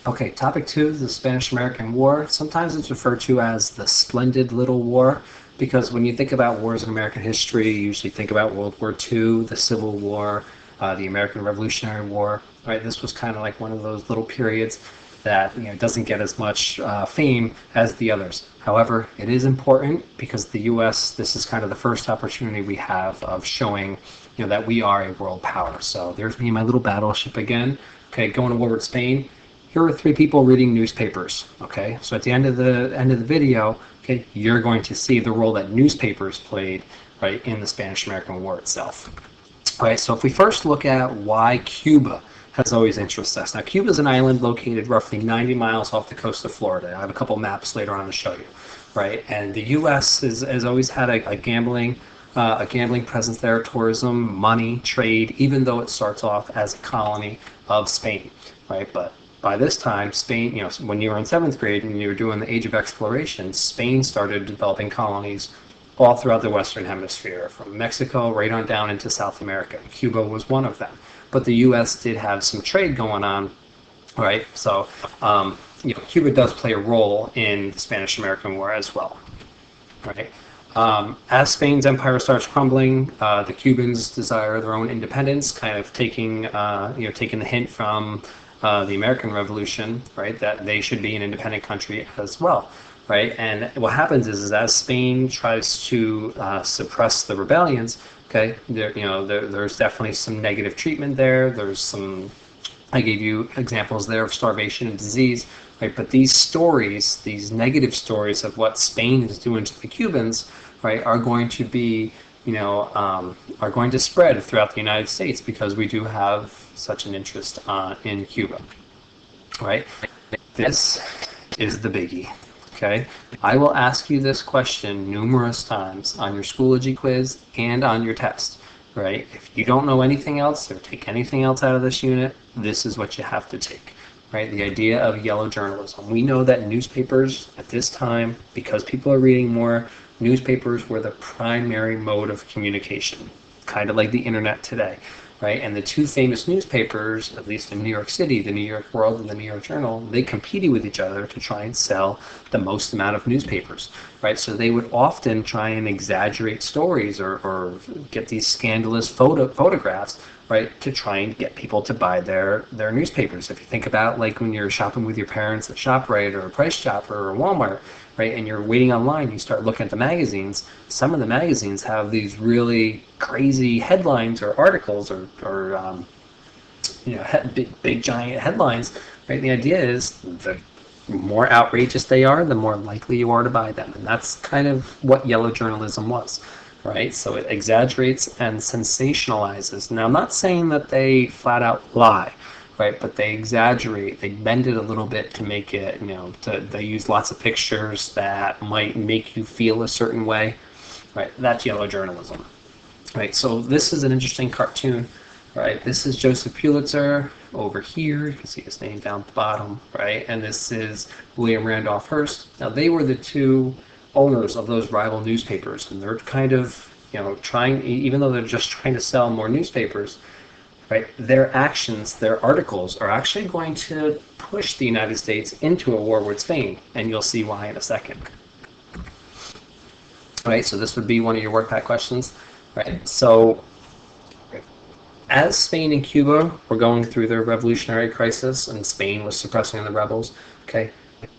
Okay, topic two is the Spanish-American War. Sometimes it's referred to as the Splendid Little War because when you think about wars in American history, you usually think about World War II, the Civil War, the American Revolutionary War. Right, this was kind of like one of those little periods that doesn't get as much fame as the others. However, it is important because the U.S. This is kind of the first opportunity we have of showing that we are a world power. So there's me and my little battleship again. Okay, going to war with Spain. Here are three people reading newspapers. Okay, so at the end of the video, okay, you're going to see the role that newspapers played, right, in the Spanish-American War itself. Right, so if we first look at why Cuba has always interested us. Now, Cuba is an island located roughly 90 miles off the coast of Florida. I have a couple maps later on to show you, right? And the U.S. has always had a gambling presence there, tourism, money, trade, even though it starts off as a colony of Spain, right? But by this time, Spain, when you were in seventh grade and you were doing the Age of Exploration, Spain started developing colonies all throughout the Western Hemisphere, from Mexico right on down into South America. Cuba was one of them. But the U.S. did have some trade going on, right? So, Cuba does play a role in the Spanish-American War as well, right? As Spain's empire starts crumbling, the Cubans desire their own independence, kind of taking the hint from the American Revolution, right? That they should be an independent country as well, right? And what happens is as Spain tries to suppress the rebellions, okay, there's definitely some negative treatment there. There's some, I gave you examples there of starvation and disease, right? But these stories, these negative stories of what Spain is doing to the Cubans, right, are going to be, are going to spread throughout the United States because we do have such an interest in Cuba, right? This is the biggie. Okay, I will ask you this question numerous times on your Schoology quiz and on your test, right? If you don't know anything else or take anything else out of this unit, this is what you have to take, right? The idea of yellow journalism. We know that newspapers at this time, because people are reading more, newspapers were the primary mode of communication, kind of like the internet today. Right, and the two famous newspapers, at least in New York City, the New York World and the New York Journal, they competed with each other to try and sell the most amount of newspapers, right? So they would often try and exaggerate stories or get these scandalous photographs, right, to try and get people to buy their newspapers. If you think about like when you're shopping with your parents at ShopRite or Price Chopper or Walmart, right, and you're waiting online, you start looking at the magazines. Some of the magazines have these really crazy headlines or articles or big giant headlines, right? The idea is the more outrageous they are, the more likely you are to buy them, and that's kind of what yellow journalism was, right? So it exaggerates and sensationalizes. Now, I'm not saying that they flat out lie, right? But they exaggerate, they bend it a little bit to make it, they use lots of pictures that might make you feel a certain way, right? That's yellow journalism, right? So this is an interesting cartoon, right? This is Joseph Pulitzer over here. You can see his name down at the bottom, right? And this is William Randolph Hearst. Now, they were the two owners of those rival newspapers, and they're kind of, trying, even though they're just trying to sell more newspapers, right, their actions, their articles are actually going to push the United States into a war with Spain, and you'll see why in a second. Right, so this would be one of your work pack questions, right? So as Spain and Cuba were going through their revolutionary crisis and Spain was suppressing the rebels, okay,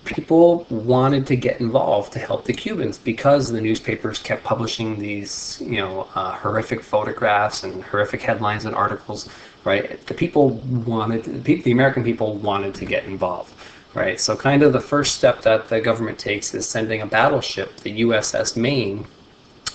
people wanted to get involved to help the Cubans because the newspapers kept publishing these, horrific photographs and horrific headlines and articles, right? The American people wanted to get involved, right? So kind of the first step that the government takes is sending a battleship, the USS Maine,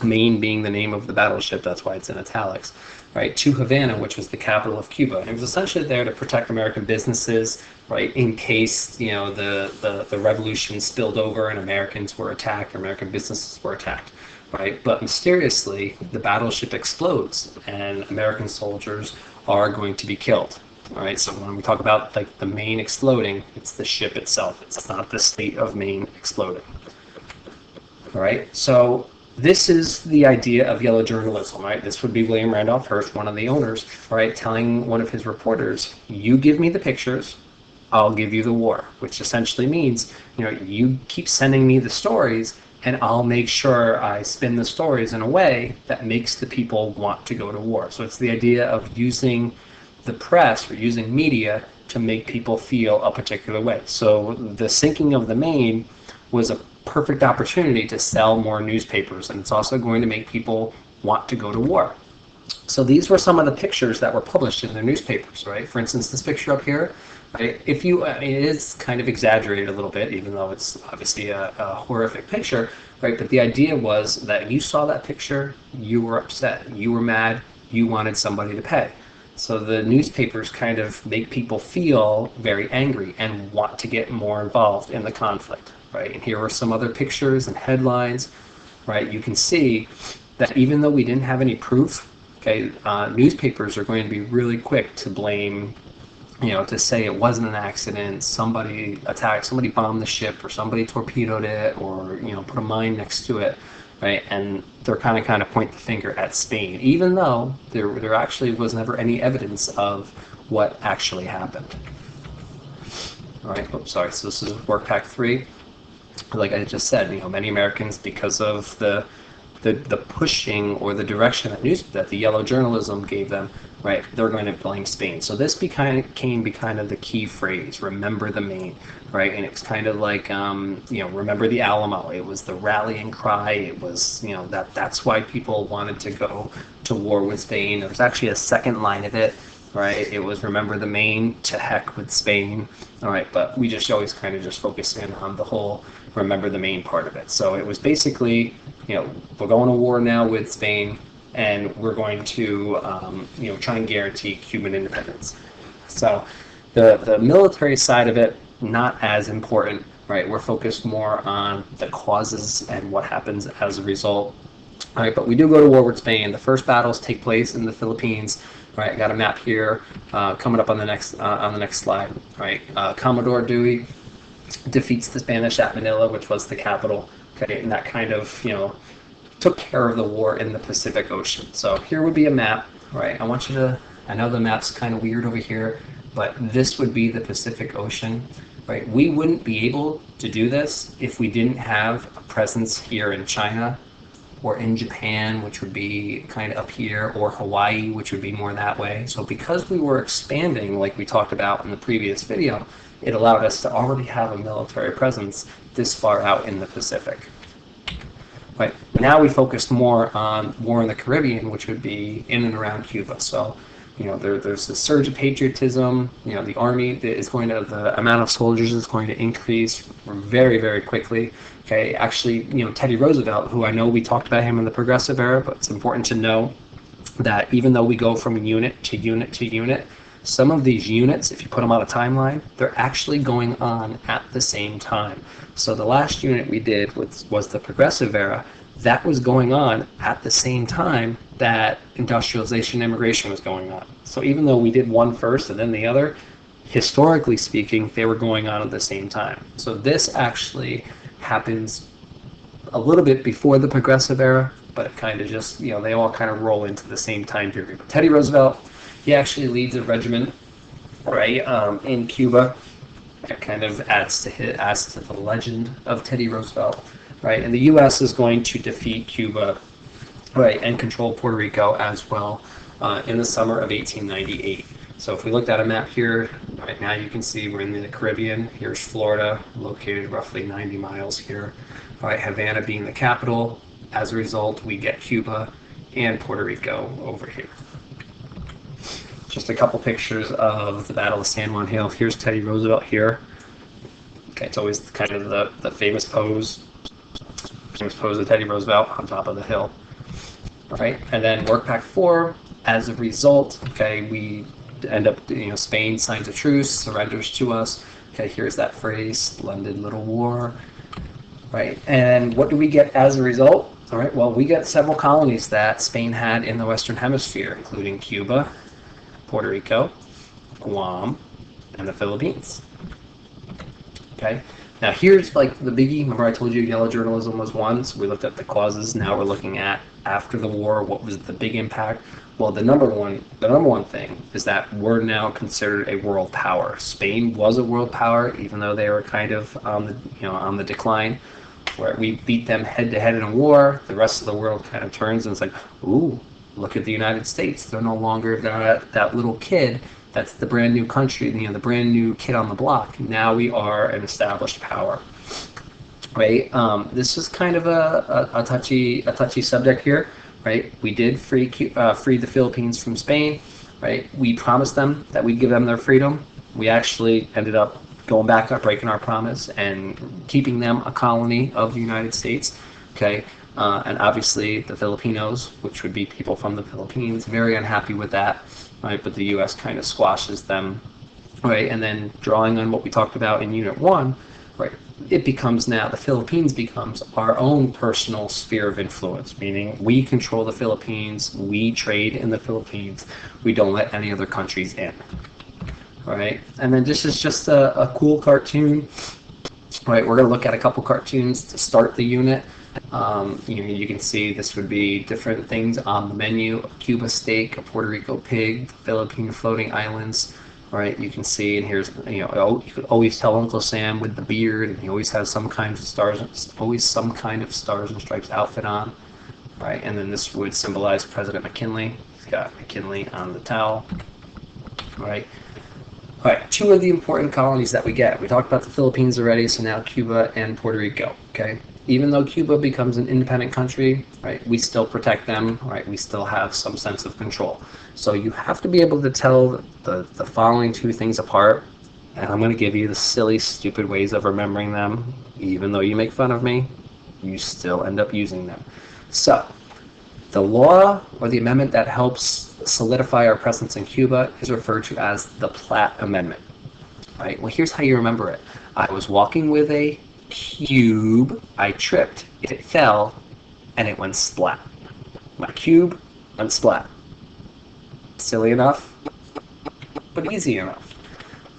Maine being the name of the battleship, that's why it's in italics, right, to Havana, which was the capital of Cuba. And it was essentially there to protect American businesses, right, in case, the revolution spilled over and Americans were attacked, or American businesses were attacked, right? But mysteriously, the battleship explodes and American soldiers are going to be killed. All right, so when we talk about like the Maine exploding, it's the ship itself. It's not the state of Maine exploding. All right, so this is the idea of yellow journalism, right? This would be William Randolph Hearst, one of the owners, right, telling one of his reporters, you give me the pictures, I'll give you the war, which essentially means, you keep sending me the stories, and I'll make sure I spin the stories in a way that makes the people want to go to war. So it's the idea of using the press or using media to make people feel a particular way. So the sinking of the Maine was a perfect opportunity to sell more newspapers, and it's also going to make people want to go to war. So these were some of the pictures that were published in the newspapers, right? For instance, this picture up here, right? It is kind of exaggerated a little bit, even though it's obviously a horrific picture, right? But the idea was that you saw that picture, you were upset, you were mad, you wanted somebody to pay. So the newspapers kind of make people feel very angry and want to get more involved in the conflict, right? And here are some other pictures and headlines, right? You can see that even though we didn't have any proof, okay, newspapers are going to be really quick to blame, to say it wasn't an accident, somebody attacked, somebody bombed the ship, or somebody torpedoed it, or put a mine next to it, right? And they're kind of point the finger at Spain, even though there actually was never any evidence of what actually happened. All right, oops, sorry. So this is work pack 3. Like I just said, many Americans, because of the pushing or the direction that the yellow journalism gave them, right, they're going to blame Spain. So this became kind of the key phrase, remember the Maine, right? And it's kind of like, remember the Alamo. It was the rallying cry. It was, that's why people wanted to go to war with Spain. There was actually a second line of it, right? It was remember the Maine, to heck with Spain. All right, but we just always kind of just focus in on the whole remember the Maine part of it. So it was basically, we're going to war now with Spain, and we're going to, try and guarantee Cuban independence. So the military side of it, not as important, right? We're focused more on the causes and what happens as a result. All right, but we do go to war with Spain. The first battles take place in the Philippines. Right, I got a map here coming up on the next slide. Right, Commodore Dewey defeats the Spanish at Manila, which was the capital. Okay, and that kind of took care of the war in the Pacific Ocean. So here would be a map. Right, I want you to. I know the map's kind of weird over here, but this would be the Pacific Ocean. Right, we wouldn't be able to do this if we didn't have a presence here in China, or in Japan, which would be kind of up here, or Hawaii, which would be more that way. So because we were expanding, like we talked about in the previous video, it allowed us to already have a military presence this far out in the Pacific. Right. Now we focused more on war in the Caribbean, which would be in and around Cuba. So, there's a surge of patriotism. The army the amount of soldiers is going to increase very, very quickly. Okay, actually, Teddy Roosevelt, who I know we talked about him in the Progressive Era, but it's important to know that even though we go from unit to unit to unit, some of these units, if you put them on a timeline, they're actually going on at the same time. So the last unit we did was the Progressive Era. That was going on at the same time that industrialization and immigration was going on. So even though we did one first and then the other, historically speaking, they were going on at the same time. So this actually happens a little bit before the Progressive Era, but it kind of just, they all kind of roll into the same time period. Teddy Roosevelt, he actually leads a regiment, right, in Cuba. That kind of adds to the legend of Teddy Roosevelt, right? And the U.S. is going to defeat Cuba, right, and control Puerto Rico as well in the summer of 1898. So if we looked at a map here, right now you can see we're in the Caribbean. Here's Florida, located roughly 90 miles here. All right, Havana being the capital. As a result, we get Cuba and Puerto Rico over here. Just a couple pictures of the Battle of San Juan Hill. Here's Teddy Roosevelt here. Okay, it's always kind of the famous pose of Teddy Roosevelt on top of the hill. All right, and then Work Pack 4. As a result, okay, we end up, Spain signs a truce, surrenders to us. Okay, here's that phrase, splendid little war. Right, and what do we get as a result? All right, well, we get several colonies that Spain had in the Western Hemisphere, including Cuba, Puerto Rico, Guam, and the Philippines. Okay, Now here's like the biggie. Remember I told you yellow journalism was one, so we looked at the causes. Now we're looking at after the war, what was the big impact? Well, the number one thing is that we're now considered a world power. Spain was a world power, even though they were kind of on the decline. Where we beat them head to head in a war, the rest of the world kind of turns and it's like, ooh, look at the United States. They're no longer that little kid. That's the brand new country, the brand new kid on the block. Now we are an established power, right? This is kind of a touchy subject here, right? We did free the Philippines from Spain, right? We promised them that we'd give them their freedom. We actually ended up going back up, breaking our promise, and keeping them a colony of the United States. Okay, and obviously the Filipinos, which would be people from the Philippines, very unhappy with that, right? But the U.S. kind of squashes them, right? And then drawing on what we talked about in Unit 1, right? It becomes now, the Philippines becomes our own personal sphere of influence, meaning we control the Philippines, we trade in the Philippines, we don't let any other countries in. All right, and then this is just a cool cartoon. All right, we're going to look at a couple cartoons to start the unit. You can see this would be different things on the menu: a Cuba steak, a Puerto Rico pig, Philippine floating islands. All right, you can see, and here's you could always tell Uncle Sam with the beard, and he always has some kind of stars and stripes outfit on. All right, and then this would symbolize President McKinley. He's got McKinley on the towel. All right. All right, two of the important colonies that we get. We talked about the Philippines already, so now Cuba and Puerto Rico, okay? Even though Cuba becomes an independent country, right, we still protect them, right? We still have some sense of control. So you have to be able to tell the following two things apart, and I'm going to give you the silly, stupid ways of remembering them. Even though you make fun of me, you still end up using them. So, the law or the amendment that helps solidify our presence in Cuba is referred to as the Platt Amendment. Right? Well, here's how you remember it. I was walking with a cube, I tripped, it fell, and it went splat. My cube went splat. Silly enough, but easy enough.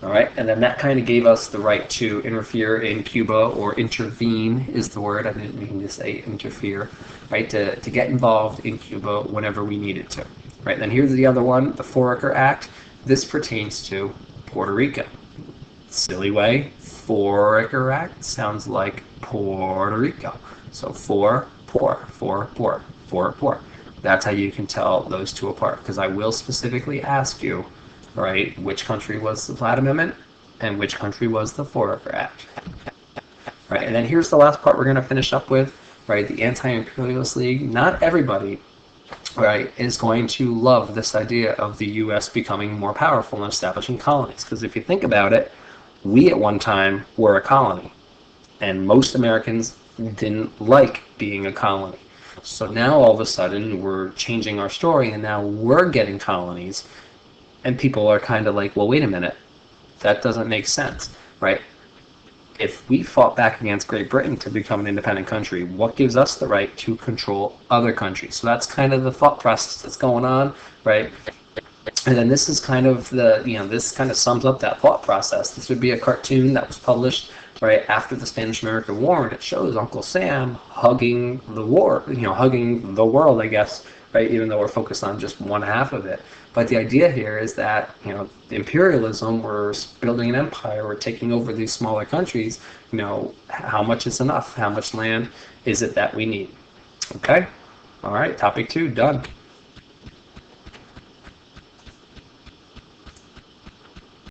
All right, and then that kind of gave us the right to interfere in Cuba, or intervene is the word. I didn't mean to say interfere, right? To get involved in Cuba whenever we needed to, right? Then here's the other one, the Foraker Act. This pertains to Puerto Rico. Silly way, Foraker Act sounds like Puerto Rico. So poor. That's how you can tell those two apart, because I will specifically ask you, right, which country was the Platt Amendment and which country was the Foraker Act. Right, and then here's the last part we're going to finish up with, right, the Anti-Imperialist League. Not everybody, right, is going to love this idea of the U.S. becoming more powerful and establishing colonies, because if you think about it, we at one time were a colony, and most Americans didn't like being a colony. So now all of a sudden we're changing our story, and now we're getting colonies. And people are kind of like, well, wait a minute, that doesn't make sense, right? If we fought back against Great Britain to become an independent country, what gives us the right to control other countries? So that's kind of the thought process that's going on, right? And then this is kind of this kind of sums up that thought process. This would be a cartoon that was published right after the Spanish-American War, and it shows Uncle Sam hugging the war, hugging the world, I guess, right? Even though we're focused on just one half of it. But the idea here is that, imperialism, we're building an empire, we're taking over these smaller countries, how much is enough? How much land is it that we need? Okay? All right, topic 2, done.